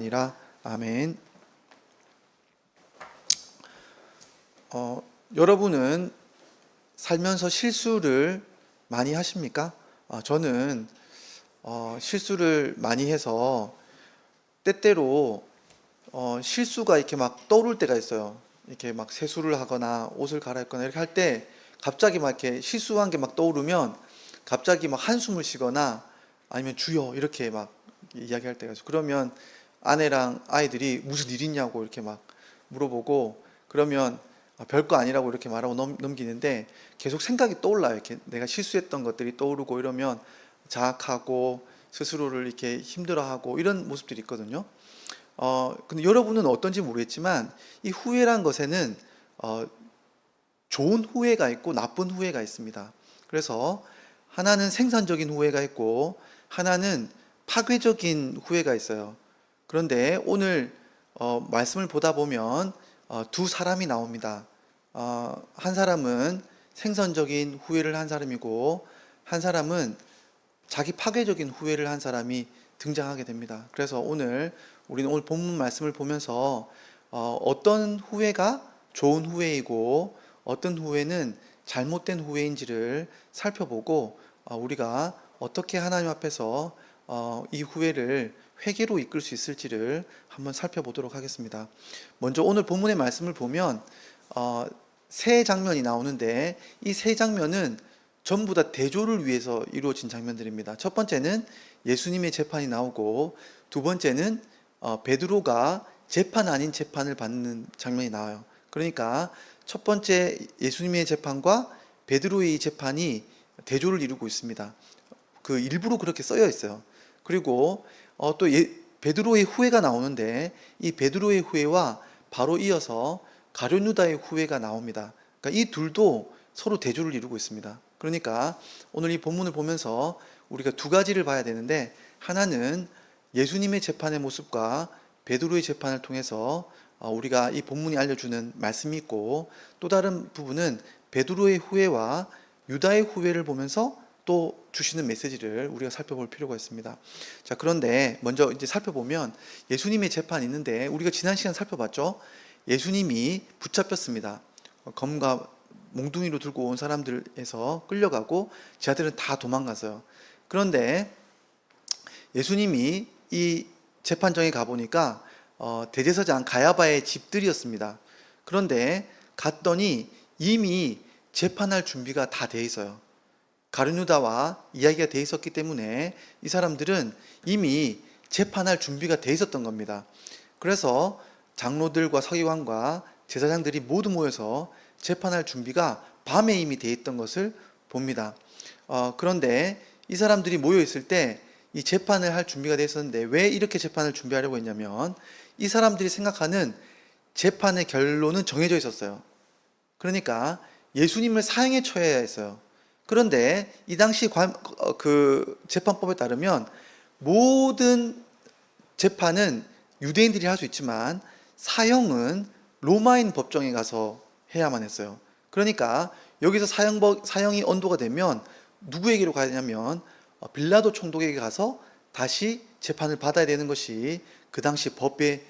아니라 아멘. 여러분은 살면서 실수를 많이 하십니까? 저는 실수를 많이 해서 때때로 실수가 이렇게 막 떠오를 때가 있어요. 이렇게 막 세수를 하거나 옷을 갈아입거나 이렇게 할 때 갑자기 막 이렇게 실수한 게 막 떠오르면 갑자기 막 한숨을 쉬거나 아니면 주여 이렇게 막 이야기할 때가 있어요. 그러면 아내랑 아이들이 무슨 일 있냐고 이렇게 막 물어보고 그러면 별거 아니라고 이렇게 말하고 넘기는데 계속 생각이 떠올라요. 이렇게 내가 실수했던 것들이 떠오르고 이러면 자학하고 스스로를 이렇게 힘들어하고 이런 모습들이 있거든요. 근데 여러분은 어떤지 모르겠지만 이 후회란 것에는 좋은 후회가 있고 나쁜 후회가 있습니다. 그래서 하나는 생산적인 후회가 있고 하나는 파괴적인 후회가 있어요. 그런데 오늘 말씀을 보다 보면 두 사람이 나옵니다. 한 사람은 생산적인 후회를 한 사람이고 한 사람은 자기 파괴적인 후회를 한 사람이 등장하게 됩니다. 그래서 우리는 오늘 본문 말씀을 보면서 어떤 후회가 좋은 후회이고 어떤 후회는 잘못된 후회인지를 살펴보고 우리가 어떻게 하나님 앞에서 이 후회를 회개로 이끌 수 있을지를 한번 살펴보도록 하겠습니다. 먼저 오늘 본문의 말씀을 보면 세 장면이 나오는데 이 세 장면은 전부 다 대조를 위해서 이루어진 장면들입니다. 첫 번째는 예수님의 재판이 나오고 두 번째는 베드로가 재판 아닌 재판을 받는 장면이 나와요. 그러니까 첫 번째 예수님의 재판과 베드로의 재판이 대조를 이루고 있습니다. 그 일부러 그렇게 쓰여 있어요. 그리고 또 베드로의 후회가 나오는데 이 베드로의 후회와 바로 이어서 가룟 유다의 후회가 나옵니다. 그러니까 이 둘도 서로 대조를 이루고 있습니다. 그러니까 오늘 이 본문을 보면서 우리가 두 가지를 봐야 되는데 하나는 예수님의 재판의 모습과 베드로의 재판을 통해서 우리가 이 본문이 알려주는 말씀이 있고 또 다른 부분은 베드로의 후회와 유다의 후회를 보면서 또 주시는 메시지를 우리가 살펴볼 필요가 있습니다. 자, 그런데 먼저 이제 살펴보면 예수님의 재판이 있는데 우리가 지난 시간 살펴봤죠? 예수님이 붙잡혔습니다. 검과 몽둥이로 들고 온 사람들에서 끌려가고 제자들은 다 도망갔어요. 그런데 예수님이 이 재판정에 가보니까 대제사장 가야바의 집들이었습니다. 그런데 갔더니 이미 재판할 준비가 다 돼 있어요. 가룟 유다와 이야기가 돼 있었기 때문에 이 사람들은 이미 재판할 준비가 돼 있었던 겁니다. 그래서 장로들과 서기관과 제사장들이 모두 모여서 재판할 준비가 밤에 이미 돼 있던 것을 봅니다. 그런데 이 사람들이 모여 있을 때 이 재판을 할 준비가 돼 있었는데 왜 이렇게 재판을 준비하려고 했냐면 이 사람들이 생각하는 재판의 결론은 정해져 있었어요. 그러니까 예수님을 사형에 처해야 했어요. 그런데 이 당시 그 재판법에 따르면 모든 재판은 유대인들이 할 수 있지만 사형은 로마인 법정에 가서 해야만 했어요. 그러니까 여기서 사형이 언도가 되면 누구에게로 가야 되냐면 빌라도 총독에게 가서 다시 재판을 받아야 되는 것이 그 당시 법에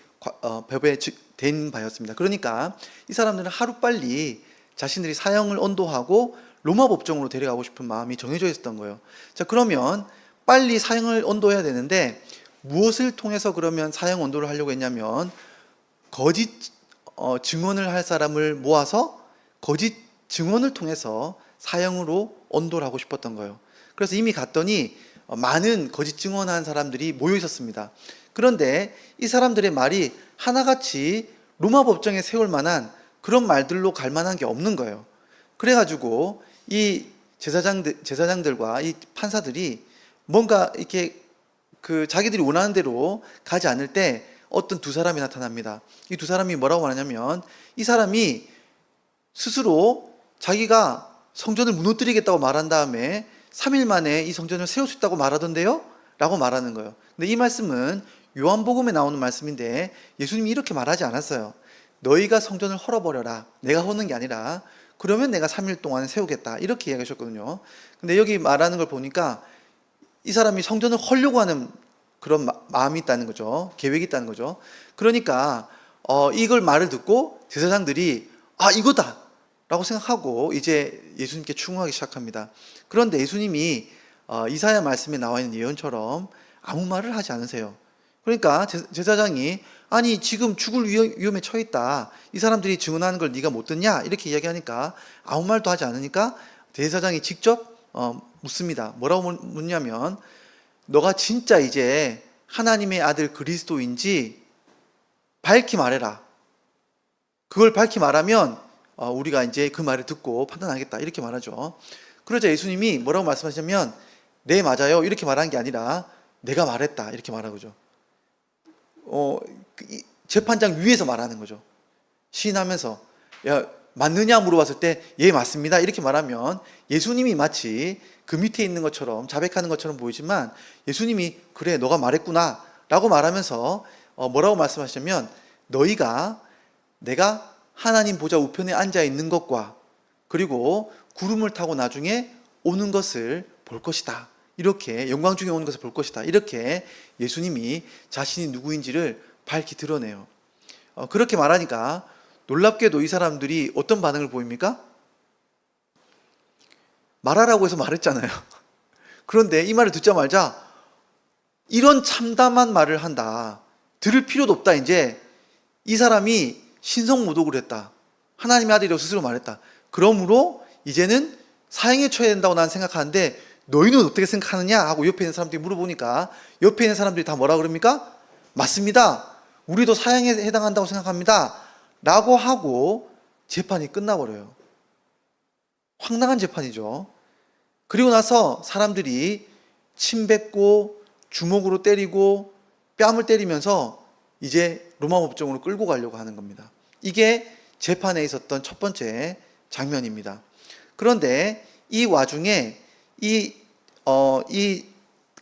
된 바였습니다. 그러니까 이 사람들은 하루빨리 자신들이 사형을 언도하고 로마 법정으로 데려가고 싶은 마음이 정해져 있었던 거예요. 자, 그러면 빨리 사형을 언도해야 되는데 무엇을 통해서 그러면 사형 언도를 하려고 했냐면 거짓 증언을 할 사람을 모아서 거짓 증언을 통해서 사형으로 언도를 하고 싶었던 거예요. 그래서 이미 갔더니 많은 거짓 증언한 사람들이 모여 있었습니다. 그런데 이 사람들의 말이 하나같이 로마 법정에 세울 만한 그런 말들로 갈 만한 게 없는 거예요. 그래가지고 이 제사장들과 이 판사들이 뭔가 이렇게 그 자기들이 원하는 대로 가지 않을 때 어떤 두 사람이 나타납니다. 이 두 사람이 뭐라고 말하냐면 이 사람이 스스로 자기가 성전을 무너뜨리겠다고 말한 다음에 3일 만에 이 성전을 세울 수 있다고 말하던데요? 라고 말하는 거예요. 근데 이 말씀은 요한복음에 나오는 말씀인데 예수님이 이렇게 말하지 않았어요. 너희가 성전을 헐어버려라. 내가 허는 게 아니라 그러면 내가 3일 동안 세우겠다. 이렇게 이야기하셨거든요. 근데 여기 말하는 걸 보니까 이 사람이 성전을 헐려고 하는 그런 마음이 있다는 거죠. 계획이 있다는 거죠. 그러니까 이걸 말을 듣고 제사장들이 이거다 라고 생각하고 이제 예수님께 충성하기 시작합니다. 그런데 예수님이 이사야 말씀에 나와 있는 예언처럼 아무 말을 하지 않으세요. 그러니까 제사장이 아니 지금 죽을 위험에 처해 있다. 이 사람들이 증언하는 걸 네가 못 듣냐? 이렇게 이야기하니까 아무 말도 하지 않으니까 제사장이 직접 묻습니다. 뭐라고 묻냐면 너가 진짜 이제 하나님의 아들 그리스도인지 밝히 말해라. 그걸 밝히 말하면 우리가 이제 그 말을 듣고 판단하겠다. 이렇게 말하죠. 그러자 예수님이 뭐라고 말씀하시냐면 네 맞아요. 이렇게 말한 게 아니라 내가 말했다. 이렇게 말한 거죠. 재판장 위에서 말하는 거죠. 시인하면서 야 맞느냐 물어봤을 때 예 맞습니다. 이렇게 말하면 예수님이 마치 그 밑에 있는 것처럼 자백하는 것처럼 보이지만 예수님이 그래 너가 말했구나 라고 말하면서 뭐라고 말씀하시냐면 너희가 내가 하나님 보좌 우편에 앉아 있는 것과 그리고 구름을 타고 나중에 오는 것을 볼 것이다. 이렇게 영광 중에 오는 것을 볼 것이다. 이렇게 예수님이 자신이 누구인지를 밝히 드러내요. 그렇게 말하니까 놀랍게도 이 사람들이 어떤 반응을 보입니까? 말하라고 해서 말했잖아요. 그런데 이 말을 듣자마자 이런 참담한 말을 한다. 들을 필요도 없다. 이제 이 사람이 신성모독을 했다. 하나님의 아들이라고 스스로 말했다. 그러므로 이제는 사형에 처해야 된다고 나는 생각하는데 너희는 어떻게 생각하느냐 하고 옆에 있는 사람들이 물어보니까 옆에 있는 사람들이 다 뭐라 그럽니까? 맞습니다. 우리도 사형에 해당한다고 생각합니다. 라고 하고 재판이 끝나버려요. 황당한 재판이죠. 그리고 나서 사람들이 침 뱉고 주먹으로 때리고 뺨을 때리면서 이제 로마 법정으로 끌고 가려고 하는 겁니다. 이게 재판에 있었던 첫 번째 장면입니다. 그런데 이 와중에 이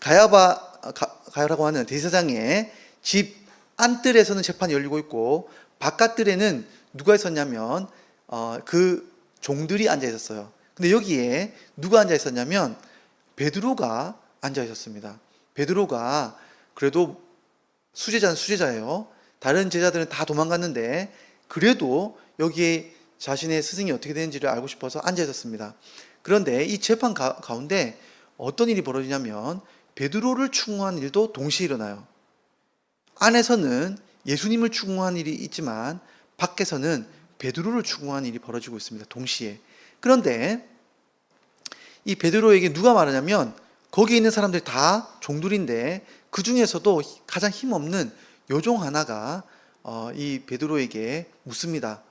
가야라고 하는 대제사장의 집 안뜰에서는 재판이 열리고 있고 바깥뜰에는 누가 있었냐면 그 종들이 앉아 있었어요. 근데 여기에 누가 앉아 있었냐면 베드로가 앉아 있었습니다. 베드로가 그래도 수제자는 수제자예요. 다른 제자들은 다 도망갔는데 그래도 여기에 자신의 스승이 어떻게 되는지를 알고 싶어서 앉아 있었습니다. 그런데 이 재판 가운데 어떤 일이 벌어지냐면 베드로를 추궁한 일도 동시에 일어나요. 안에서는 예수님을 추궁한 일이 있지만 밖에서는 베드로를 추궁한 일이 벌어지고 있습니다. 동시에. 그런데 이 베드로에게 누가 말하냐면 거기 있는 사람들이 다 종들인데 그 중에서도 가장 힘없는 여종 하나가 이 베드로에게 묻습니다.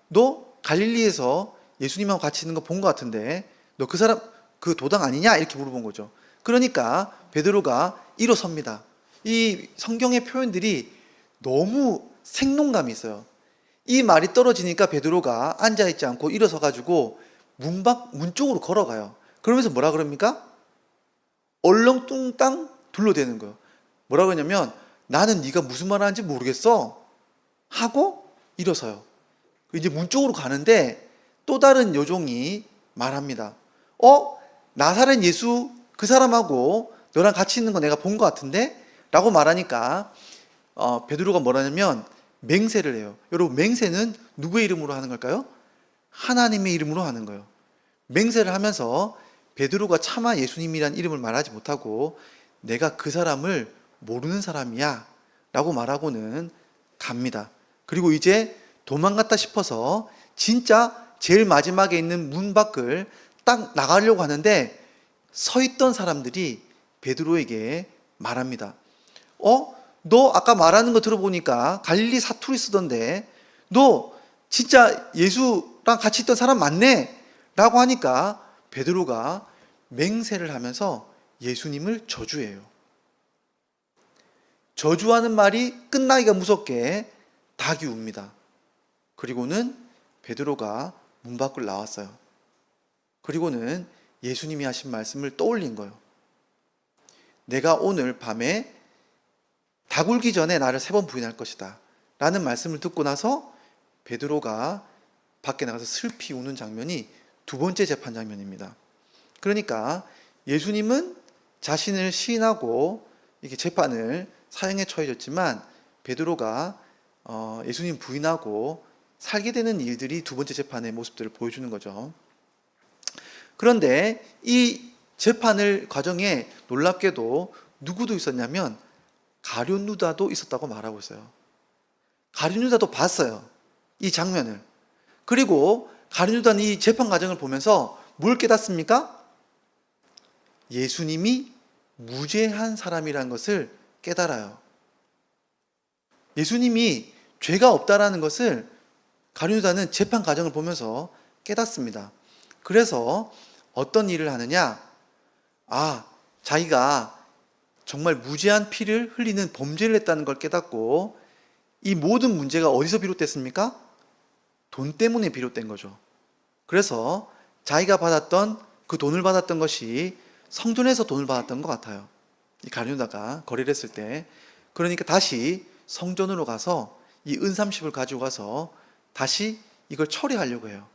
너 갈릴리에서 예수님하고 같이 있는 거 본 것 같은데 너 그 사람 그 도당 아니냐? 이렇게 물어본 거죠. 그러니까 베드로가 일어섭니다. 이 성경의 표현들이 너무 생동감이 있어요. 이 말이 떨어지니까 베드로가 앉아있지 않고 일어서 가지고 문 쪽으로 걸어가요. 그러면서 뭐라 그럽니까? 얼렁뚱땅 둘러대는 거예요. 뭐라 그러냐면 나는 네가 무슨 말 하는지 모르겠어 하고 일어서요. 이제 문 쪽으로 가는데 또 다른 여종이 말합니다. 나사렛 예수 그 사람하고 너랑 같이 있는 거 내가 본 것 같은데? 라고 말하니까 베드로가 뭐라냐면 맹세를 해요. 여러분 맹세는 누구의 이름으로 하는 걸까요? 하나님의 이름으로 하는 거예요. 맹세를 하면서 베드로가 차마 예수님이란 이름을 말하지 못하고 내가 그 사람을 모르는 사람이야 라고 말하고는 갑니다. 그리고 이제 도망갔다 싶어서 진짜 제일 마지막에 있는 문 밖을 딱 나가려고 하는데 서 있던 사람들이 베드로에게 말합니다. 너 아까 말하는 거 들어보니까 갈릴리 사투리 쓰던데 너 진짜 예수랑 같이 있던 사람 맞네? 라고 하니까 베드로가 맹세를 하면서 예수님을 저주해요. 저주하는 말이 끝나기가 무섭게 닭이 웁니다. 그리고는 베드로가 문 밖을 나왔어요. 그리고는 예수님이 하신 말씀을 떠올린 거예요. 내가 오늘 밤에 닭 울기 전에 나를 3번 부인할 것이다 라는 말씀을 듣고 나서 베드로가 밖에 나가서 슬피 우는 장면이 두 번째 재판 장면입니다. 그러니까 예수님은 자신을 시인하고 이게 재판을 사형에 처해졌지만 베드로가 예수님 부인하고 살게 되는 일들이 두 번째 재판의 모습들을 보여주는 거죠. 그런데 이 재판을 과정에 놀랍게도 누구도 있었냐면 가룟 유다도 있었다고 말하고 있어요. 가룟 유다도 봤어요, 이 장면을. 그리고 가룟 유다는 이 재판 과정을 보면서 뭘 깨닫습니까? 예수님이 무죄한 사람이라는 것을 깨달아요. 예수님이 죄가 없다라는 것을 가룟 유다는 재판 과정을 보면서 깨닫습니다. 그래서 어떤 일을 하느냐? 자기가 정말 무죄한 피를 흘리는 범죄를 했다는 걸 깨닫고, 이 모든 문제가 어디서 비롯됐습니까? 돈 때문에 비롯된 거죠. 그래서 자기가 받았던 그 돈을 받았던 것이 성전에서 돈을 받았던 것 같아요. 이 가룟 유다가 거래를 했을 때. 그러니까 다시 성전으로 가서 이 은30을 가지고 가서 다시 이걸 처리하려고 해요.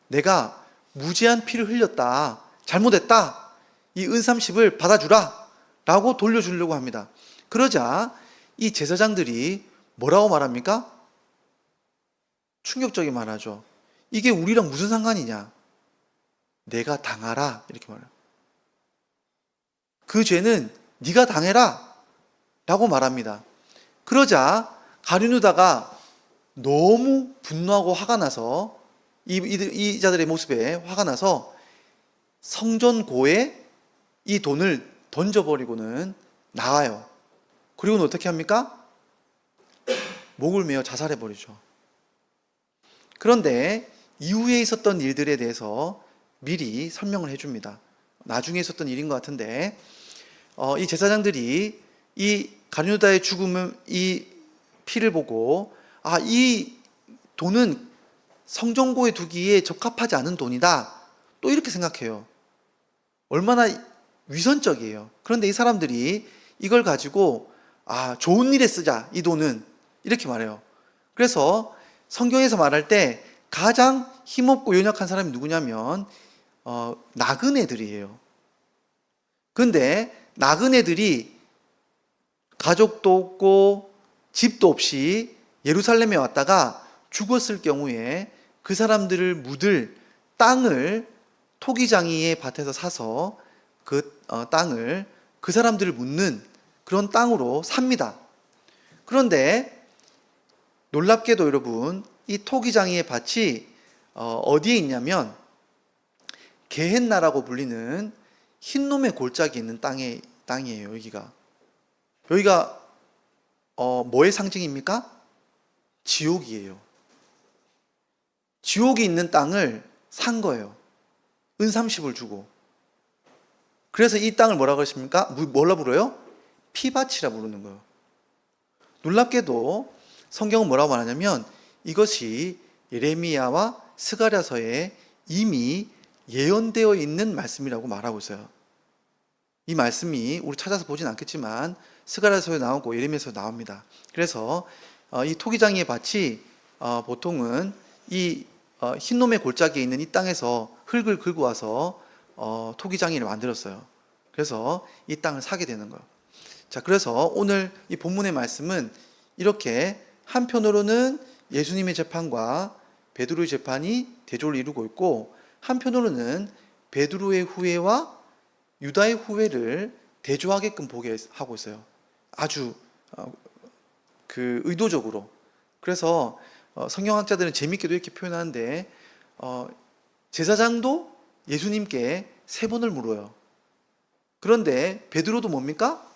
내가 무죄한 피를 흘렸다, 잘못했다, 이 은30을 받아주라 라고 돌려주려고 합니다. 그러자 이 제사장들이 뭐라고 말합니까? 충격적인 말하죠. 이게 우리랑 무슨 상관이냐? 내가 당하라, 이렇게 말해요. 그 죄는 네가 당해라 라고 말합니다. 그러자 가룟 유다가 너무 분노하고 화가 나서, 이 자들의 모습에 화가 나서 성전고에 이 돈을 던져버리고는 나와요. 그리고는 어떻게 합니까? 목을 메어 자살해버리죠. 그런데 이후에 있었던 일들에 대해서 미리 설명을 해줍니다. 나중에 있었던 일인 것 같은데, 이 제사장들이 이 가룟 유다의 죽음을, 이 피를 보고 이 돈은 성전고에 두기에 적합하지 않은 돈이다, 또 이렇게 생각해요. 얼마나 위선적이에요. 그런데 이 사람들이 이걸 가지고 좋은 일에 쓰자, 이 돈은, 이렇게 말해요. 그래서 성경에서 말할 때 가장 힘없고 연약한 사람이 누구냐면 나그네들이에요. 근데 나그네들이 가족도 없고 집도 없이 예루살렘에 왔다가 죽었을 경우에 그 사람들을 묻을 땅을 토기장이의 밭에서 사서 그 땅을 그 사람들을 묻는 그런 땅으로 삽니다. 그런데 놀랍게도 여러분, 이 토기장이의 밭이 어디에 있냐면 게헨나라고 불리는 흰놈의 골짜기 있는 땅이에요. 여기가 뭐의 상징입니까? 지옥이에요. 지옥이 있는 땅을 산 거예요. 은30을 주고. 그래서 이 땅을 뭐라고 하십니까? 뭐라 불러요? 피밭이라 부르는 거예요. 놀랍게도 성경은 뭐라고 말하냐면 이것이 예레미야와 스가랴서에 이미 예언되어 있는 말씀이라고 말하고 있어요. 이 말씀이 우리 찾아서 보진 않겠지만 스가랴서에 나오고 예레미야서에 나옵니다. 그래서 이 토기장이의 밭이 보통은 이 흰놈의 골짜기에 있는 이 땅에서 흙을 긁고 와서 토기장이를 만들었어요. 그래서 이 땅을 사게 되는 거예요. 자, 그래서 오늘 이 본문의 말씀은 이렇게 한편으로는 예수님의 재판과 베드로의 재판이 대조를 이루고 있고, 한편으로는 베드로의 후회와 유다의 후회를 대조하게끔 보게 하고 있어요. 아주 의도적으로. 그래서 성경학자들은 재밌게도 이렇게 표현하는데, 제사장도 예수님께 3번을 물어요. 그런데 베드로도 뭡니까?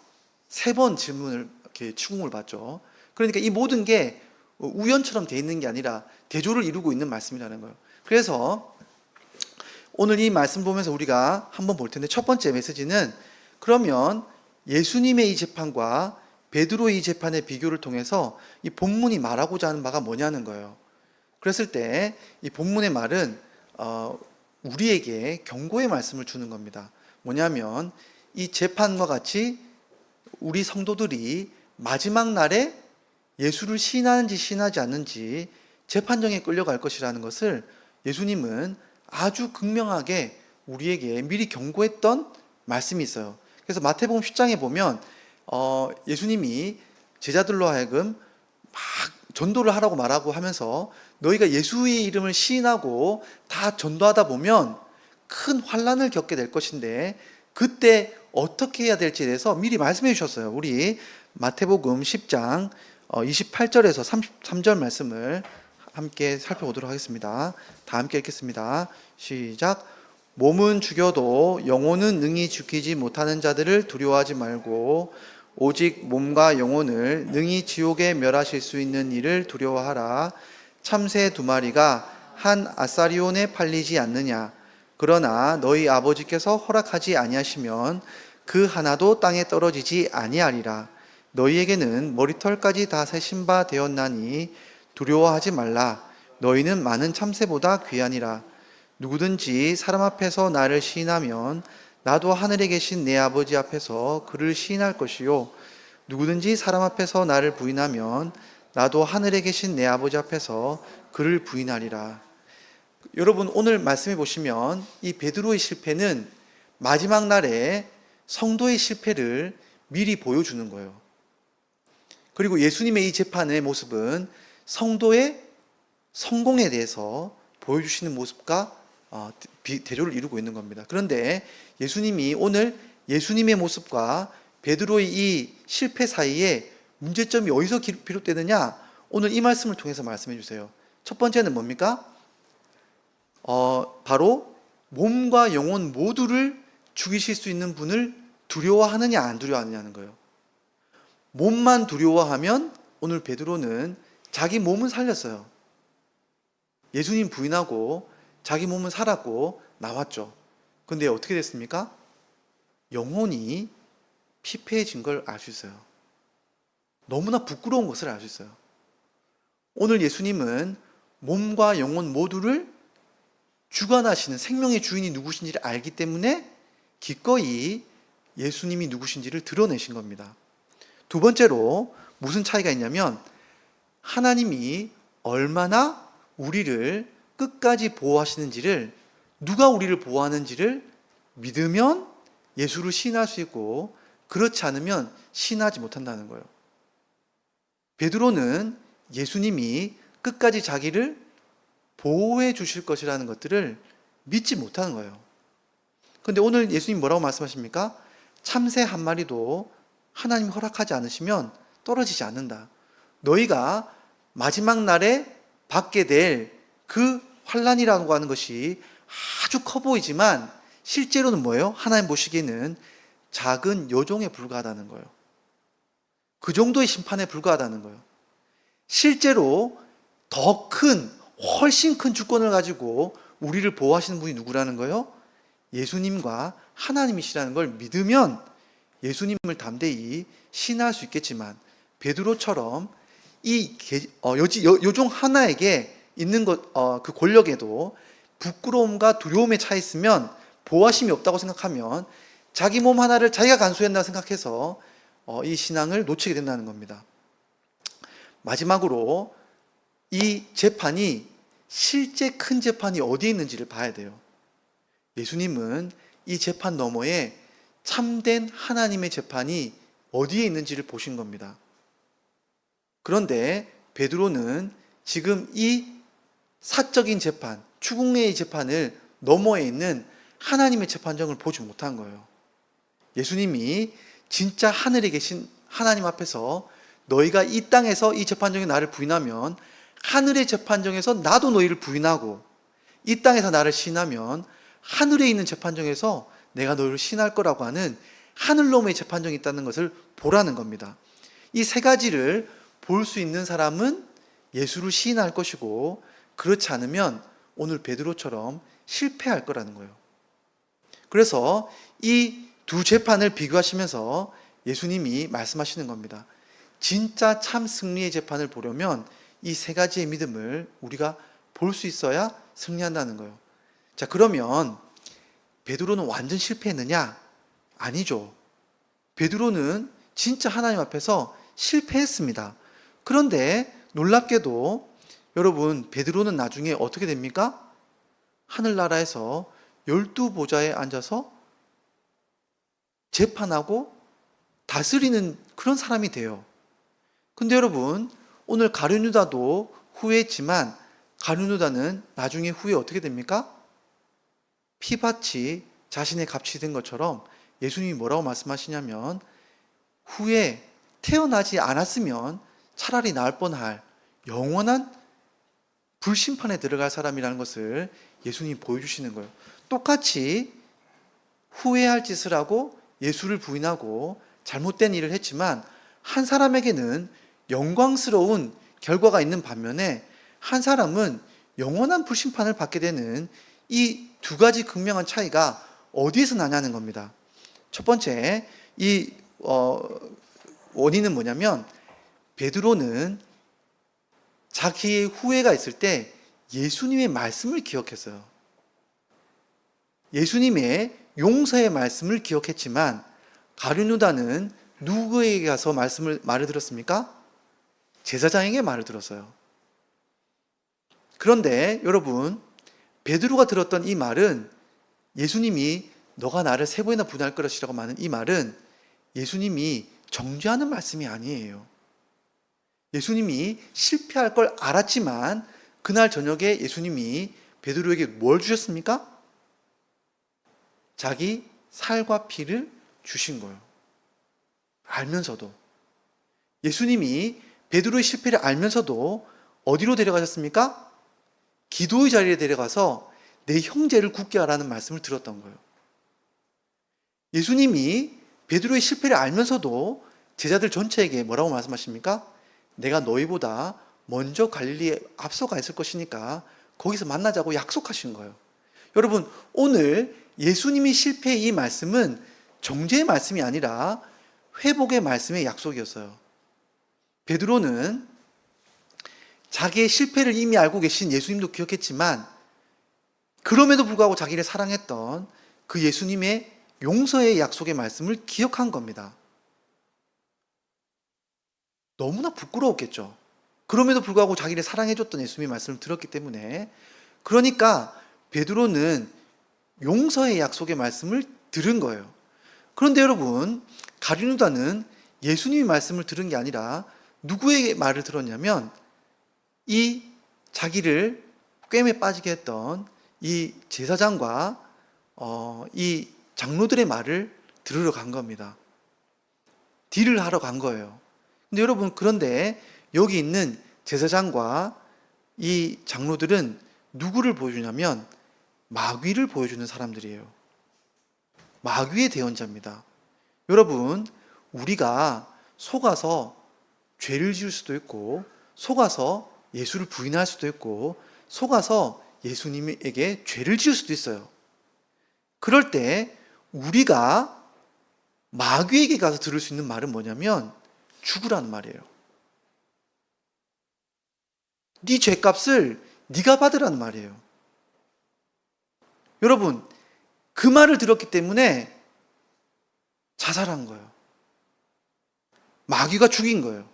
3번 질문을, 이렇게 추궁을 받죠. 그러니까 이 모든 게 우연처럼 돼 있는 게 아니라 대조를 이루고 있는 말씀이라는 거예요. 그래서 오늘 이 말씀 보면서 우리가 한번 볼 텐데, 첫 번째 메시지는 그러면 예수님의 이 재판과 베드로의 이 재판의 비교를 통해서 이 본문이 말하고자 하는 바가 뭐냐는 거예요. 그랬을 때 이 본문의 말은 우리에게 경고의 말씀을 주는 겁니다. 뭐냐면 이 재판과 같이 우리 성도들이 마지막 날에 예수를 시인하는지 시인하지 않는지 재판정에 끌려갈 것이라는 것을 예수님은 아주 극명하게 우리에게 미리 경고했던 말씀이 있어요. 그래서 마태복음 10장에 보면 예수님이 제자들로 하여금 막 전도를 하라고 말하고 하면서 너희가 예수의 이름을 시인하고 다 전도하다 보면 큰 환난을 겪게 될 것인데 그때 어떻게 해야 될지에 대해서 미리 말씀해 주셨어요. 우리 마태복음 10장 28절에서 33절 말씀을 함께 살펴보도록 하겠습니다. 다 함께 읽겠습니다. 시작. 몸은 죽여도 영혼은 능히 죽이지 못하는 자들을 두려워하지 말고 오직 몸과 영혼을 능히 지옥에 멸하실 수 있는 이를 두려워하라. 참새 2마리가 한 아사리온에 팔리지 않느냐. 그러나 너희 아버지께서 허락하지 아니하시면 그 하나도 땅에 떨어지지 아니하리라. 너희에게는 머리털까지 다 세신 바 되었나니 두려워하지 말라. 너희는 많은 참새보다 귀하니라. 누구든지 사람 앞에서 나를 시인하면 나도 하늘에 계신 내 아버지 앞에서 그를 시인할 것이요 누구든지 사람 앞에서 나를 부인하면 나도 하늘에 계신 내 아버지 앞에서 그를 부인하리라. 여러분, 오늘 말씀해 보시면 이 베드로의 실패는 마지막 날에 성도의 실패를 미리 보여주는 거예요. 그리고 예수님의 이 재판의 모습은 성도의 성공에 대해서 보여주시는 모습과 대조를 이루고 있는 겁니다. 그런데 예수님이 오늘 예수님의 모습과 베드로의 이 실패 사이에 문제점이 어디서 비롯되느냐? 오늘 이 말씀을 통해서 말씀해 주세요. 첫 번째는 뭡니까? 바로 몸과 영혼 모두를 죽이실 수 있는 분을 두려워하느냐 안 두려워하느냐는 거예요. 몸만 두려워하면 오늘 베드로는 자기 몸은 살렸어요. 예수님 부인하고 자기 몸은 살았고 나왔죠. 근데 어떻게 됐습니까? 영혼이 피폐해진 걸 알 수 있어요. 너무나 부끄러운 것을 알 수 있어요. 오늘 예수님은 몸과 영혼 모두를 주관하시는 생명의 주인이 누구신지를 알기 때문에 기꺼이 예수님이 누구신지를 드러내신 겁니다. 두 번째로 무슨 차이가 있냐면 하나님이 얼마나 우리를 끝까지 보호하시는지를, 누가 우리를 보호하는지를 믿으면 예수를 시인할 수 있고 그렇지 않으면 시인하지 못한다는 거예요. 베드로는 예수님이 끝까지 자기를 보호해 주실 것이라는 것들을 믿지 못하는 거예요. 그런데 오늘 예수님 뭐라고 말씀하십니까? 참새 한 마리도 하나님이 허락하지 않으시면 떨어지지 않는다. 너희가 마지막 날에 받게 될 그 환난이라고 하는 것이 아주 커 보이지만 실제로는 뭐예요? 하나님 보시기에는 작은 여종에 불과하다는 거예요. 그 정도의 심판에 불과하다는 거예요. 실제로 더 큰, 훨씬 큰 주권을 가지고 우리를 보호하시는 분이 누구라는 거예요? 예수님과 하나님이시라는 걸 믿으면 예수님을 담대히 신뢰할 수 있겠지만 베드로처럼 이 여종 하나에게 있는 그 권력에도 부끄러움과 두려움에 차 있으면, 보호하심이 없다고 생각하면 자기 몸 하나를 자기가 간수했나 생각해서 이 신앙을 놓치게 된다는 겁니다. 마지막으로 이 재판이 실제 큰 재판이 어디에 있는지를 봐야 돼요. 예수님은 이 재판 너머에 참된 하나님의 재판이 어디에 있는지를 보신 겁니다. 그런데 베드로는 지금 이 사적인 재판, 추궁의 재판을 너머에 있는 하나님의 재판정을 보지 못한 거예요. 예수님이 진짜 하늘에 계신 하나님 앞에서 너희가 이 땅에서 이 재판정에 나를 부인하면 하늘의 재판정에서 나도 너희를 부인하고, 이 땅에서 나를 시인하면 하늘에 있는 재판정에서 내가 너희를 시인할 거라고 하는 하늘놈의 재판정이 있다는 것을 보라는 겁니다. 이 세 가지를 볼 수 있는 사람은 예수를 시인할 것이고 그렇지 않으면 오늘 베드로처럼 실패할 거라는 거예요. 그래서 이 두 재판을 비교하시면서 예수님이 말씀하시는 겁니다. 진짜 참 승리의 재판을 보려면 이 세 가지의 믿음을 우리가 볼 수 있어야 승리한다는 거예요. 자, 그러면 베드로는 완전 실패했느냐? 아니죠. 베드로는 진짜 하나님 앞에서 실패했습니다. 그런데 놀랍게도 여러분, 베드로는 나중에 어떻게 됩니까? 하늘나라에서 12보좌에 앉아서 재판하고 다스리는 그런 사람이 돼요. 근데 여러분, 오늘 가룟 유다도 후회했지만 가룟 유다는 나중에 후에 어떻게 됩니까? 피밭이 자신의 값이 된 것처럼 예수님이 뭐라고 말씀하시냐면 후에 태어나지 않았으면 차라리 나을 뻔할 영원한 불심판에 들어갈 사람이라는 것을 예수님이 보여주시는 거예요. 똑같이 후회할 짓을 하고 예수를 부인하고 잘못된 일을 했지만 한 사람에게는 영광스러운 결과가 있는 반면에 한 사람은 영원한 불심판을 받게 되는 이 두 가지 극명한 차이가 어디에서 나냐는 겁니다. 첫 번째, 이 원인은 뭐냐면 베드로는 자기의 후회가 있을 때 예수님의 말씀을 기억했어요. 예수님의 용서의 말씀을 기억했지만 가룟 유다는 누구에게 가서 말을 들었습니까? 제사장에게 말을 들었어요. 그런데 여러분, 베드로가 들었던 이 말은 예수님이 너가 나를 세 번이나 부인할 것이라고 말하는 이 말은 예수님이 정죄하는 말씀이 아니에요. 예수님이 실패할 걸 알았지만 그날 저녁에 예수님이 베드로에게 뭘 주셨습니까? 자기 살과 피를 주신 거예요. 알면서도. 예수님이 베드로의 실패를 알면서도 어디로 데려가셨습니까? 기도의 자리에 데려가서 내 형제를 굳게 하라는 말씀을 들었던 거예요. 예수님이 베드로의 실패를 알면서도 제자들 전체에게 뭐라고 말씀하십니까? 내가 너희보다 먼저 갈릴리에 앞서가 있을 것이니까 거기서 만나자고 약속하신 거예요. 여러분, 오늘 예수님이 실패의 이 말씀은 정죄의 말씀이 아니라 회복의 말씀의 약속이었어요. 베드로는 자기의 실패를 이미 알고 계신 예수님도 기억했지만 그럼에도 불구하고 자기를 사랑했던 그 예수님의 용서의 약속의 말씀을 기억한 겁니다. 너무나 부끄러웠겠죠. 그럼에도 불구하고 자기를 사랑해줬던 예수님의 말씀을 들었기 때문에. 그러니까 베드로는 용서의 약속의 말씀을 들은 거예요. 그런데 여러분, 가룟 유다는 예수님의 말씀을 들은 게 아니라 누구의 말을 들었냐면 이 자기를 꿰매 빠지게 했던 이 제사장과 이 장로들의 말을 들으러 간 겁니다. 딜을 하러 간 거예요. 근데 여러분, 그런데 여기 있는 제사장과 이 장로들은 누구를 보여주냐면 마귀를 보여주는 사람들이에요. 마귀의 대언자입니다. 여러분, 우리가 속아서 죄를 지을 수도 있고 속아서 예수를 부인할 수도 있고 속아서 예수님에게 죄를 지을 수도 있어요. 그럴 때 우리가 마귀에게 가서 들을 수 있는 말은 뭐냐면 죽으라는 말이에요. 네 죄값을 네가 받으라는 말이에요. 여러분, 그 말을 들었기 때문에 자살한 거예요. 마귀가 죽인 거예요.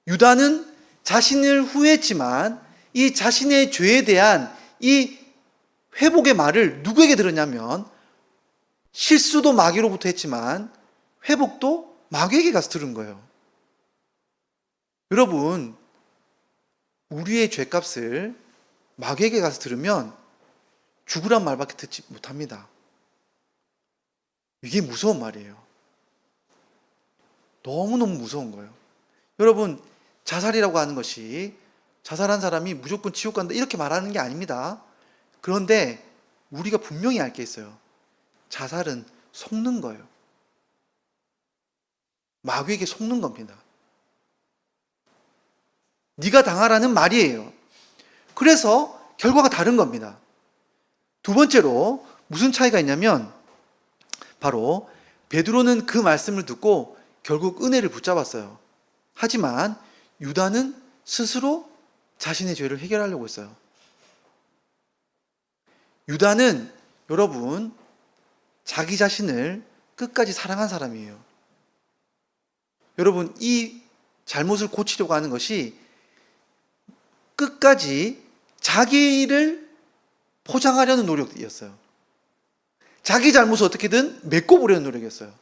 유다는 자신을 후회했지만 이 자신의 죄에 대한 이 회복의 말을 누구에게 들었냐면 실수도 마귀로부터 했지만 회복도 마귀에게 가서 들은 거예요. 여러분, 우리의 죄값을 마귀에게 가서 들으면 죽으란 말밖에 듣지 못합니다. 이게 무서운 말이에요. 너무너무 무서운 거예요. 여러분, 자살이라고 하는 것이 자살한 사람이 무조건 지옥 간다 이렇게 말하는 게 아닙니다. 그런데 우리가 분명히 알 게 있어요. 자살은 속는 거예요. 마귀에게 속는 겁니다. 네가 당하라는 말이에요. 그래서 결과가 다른 겁니다. 두 번째로 무슨 차이가 있냐면 바로 베드로는 그 말씀을 듣고 결국 은혜를 붙잡았어요. 하지만 유다는 스스로 자신의 죄를 해결하려고 했어요. 유다는 여러분 자기 자신을 끝까지 사랑한 사람이에요. 여러분, 이 잘못을 고치려고 하는 것이 끝까지 자기를 포장하려는 노력이었어요. 자기 잘못을 어떻게든 메꿔보려는 노력이었어요.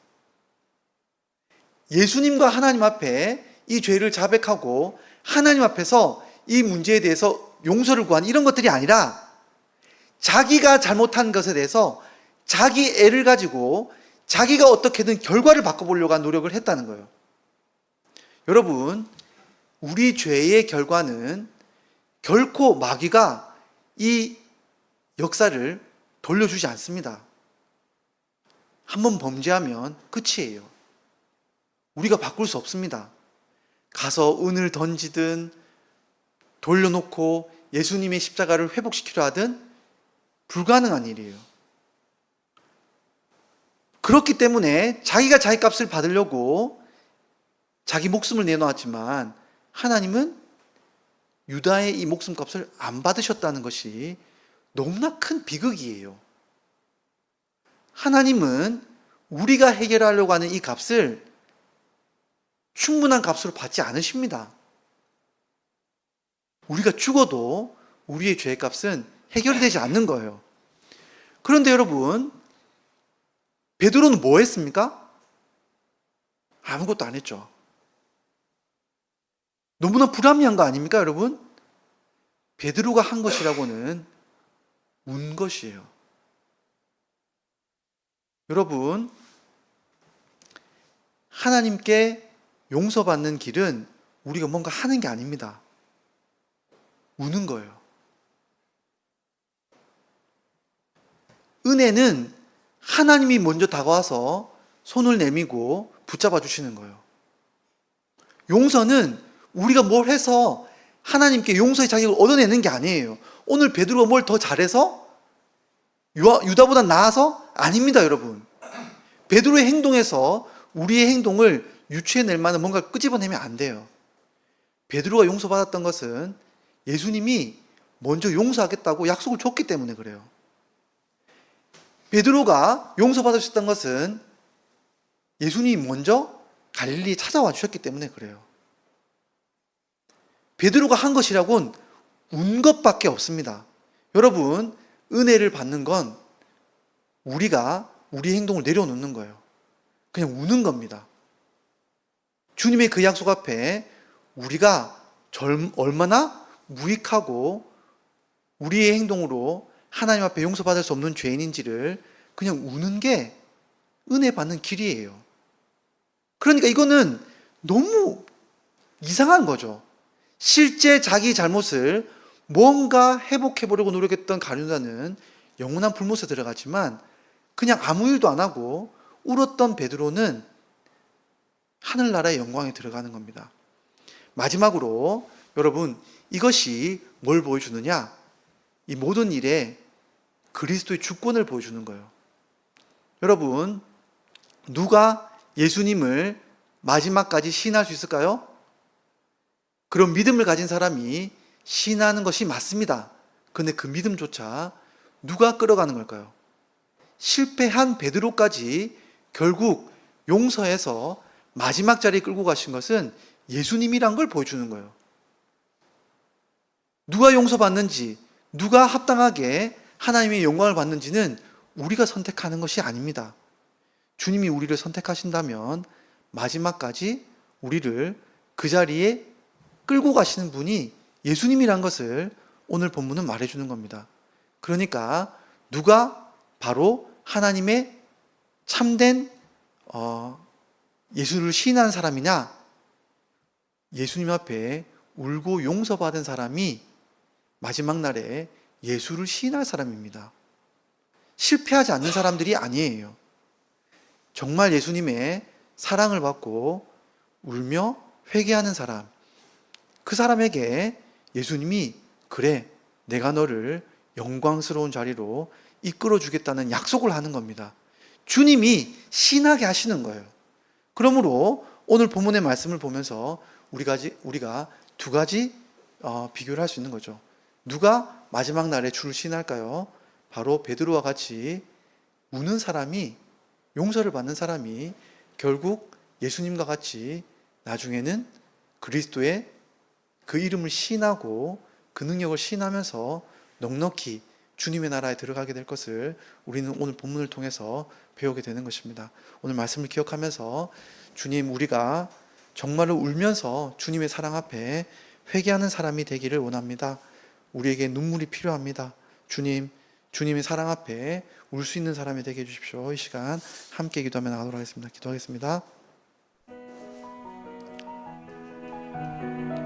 예수님과 하나님 앞에 이 죄를 자백하고 하나님 앞에서 이 문제에 대해서 용서를 구한 이런 것들이 아니라 자기가 잘못한 것에 대해서 자기 애를 가지고 자기가 어떻게든 결과를 바꿔보려고 한 노력을 했다는 거예요. 여러분, 우리 죄의 결과는 결코 마귀가 이 역사를 돌려주지 않습니다. 한번 범죄하면 끝이에요. 우리가 바꿀 수 없습니다. 가서 은을 던지든 돌려놓고 예수님의 십자가를 회복시키려 하든 불가능한 일이에요. 그렇기 때문에 자기가 자기 값을 받으려고 자기 목숨을 내놓았지만 하나님은 유다의 이 목숨값을 안 받으셨다는 것이 너무나 큰 비극이에요. 하나님은 우리가 해결하려고 하는 이 값을 충분한 값으로 받지 않으십니다. 우리가 죽어도 우리의 죄의 값은 해결이 되지 않는 거예요. 그런데 여러분, 베드로는 뭐 했습니까? 아무것도 안 했죠. 너무나 불합리한 거 아닙니까, 여러분? 베드로가 한 것이라고는 운 것이에요. 여러분, 하나님께 용서받는 길은 우리가 뭔가 하는 게 아닙니다. 우는 거예요. 은혜는 하나님이 먼저 다가와서 손을 내밀고 붙잡아 주시는 거예요. 용서는 우리가 뭘 해서 하나님께 용서의 자격을 얻어내는 게 아니에요. 오늘 베드로가 뭘 더 잘해서? 유다보다 나아서? 아닙니다, 여러분. 베드로의 행동에서 우리의 행동을 유추해낼 만한 뭔가를 끄집어내면 안 돼요. 베드로가 용서받았던 것은 예수님이 먼저 용서하겠다고 약속을 줬기 때문에 그래요. 베드로가 용서받으셨던 것은 예수님이 먼저 갈릴리에 찾아와 주셨기 때문에 그래요. 베드로가 한 것이라고는 운 것밖에 없습니다. 여러분, 은혜를 받는 건 우리가 우리 행동을 내려놓는 거예요. 그냥 우는 겁니다. 주님의 그 약속 앞에 우리가 얼마나 무익하고 우리의 행동으로 하나님 앞에 용서받을 수 없는 죄인인지를 그냥 우는 게 은혜 받는 길이에요. 그러니까 이거는 너무 이상한 거죠. 실제 자기 잘못을 뭔가 회복해 보려고 노력했던 가룟유다는 영원한 불못에 들어갔지만 그냥 아무 일도 안 하고 울었던 베드로는 하늘나라의 영광에 들어가는 겁니다. 마지막으로 여러분, 이것이 뭘 보여주느냐? 이 모든 일에 그리스도의 주권을 보여주는 거예요. 여러분, 누가 예수님을 마지막까지 시인할 수 있을까요? 그런 믿음을 가진 사람이 시인하는 것이 맞습니다. 그런데 그 믿음조차 누가 끌어가는 걸까요? 실패한 베드로까지 결국 용서해서 마지막 자리에 끌고 가신 것은 예수님이란 걸 보여주는 거예요. 누가 용서받는지, 누가 합당하게 하나님의 영광을 받는지는 우리가 선택하는 것이 아닙니다. 주님이 우리를 선택하신다면 마지막까지 우리를 그 자리에 끌고 가시는 분이 예수님이란 것을 오늘 본문은 말해주는 겁니다. 그러니까 누가 바로 하나님의 참된 예수를 시인한 사람이냐? 예수님 앞에 울고 용서받은 사람이 마지막 날에 예수를 시인할 사람입니다. 실패하지 않는 사람들이 아니에요. 정말 예수님의 사랑을 받고 울며 회개하는 사람, 그 사람에게 예수님이 그래, 내가 너를 영광스러운 자리로 이끌어 주겠다는 약속을 하는 겁니다. 주님이 시인하게 하시는 거예요. 그러므로 오늘 본문의 말씀을 보면서 우리가 두 가지 비교를 할 수 있는 거죠. 누가 마지막 날에 주를 시인할까요? 바로 베드로와 같이 우는 사람이, 용서를 받는 사람이 결국 예수님과 같이 나중에는 그리스도의 그 이름을 시인하고 그 능력을 시인하면서 넉넉히 주님의 나라에 들어가게 될 것을 우리는 오늘 본문을 통해서 배우게 되는 것입니다. 오늘 말씀을 기억하면서 주님, 우리가 정말로 울면서 주님의 사랑 앞에 회개하는 사람이 되기를 원합니다. 우리에게 눈물이 필요합니다. 주님, 주님의 사랑 앞에 울 수 있는 사람이 되게 해주십시오. 이 시간 함께 기도하며 나가도록 하겠습니다. 기도하겠습니다.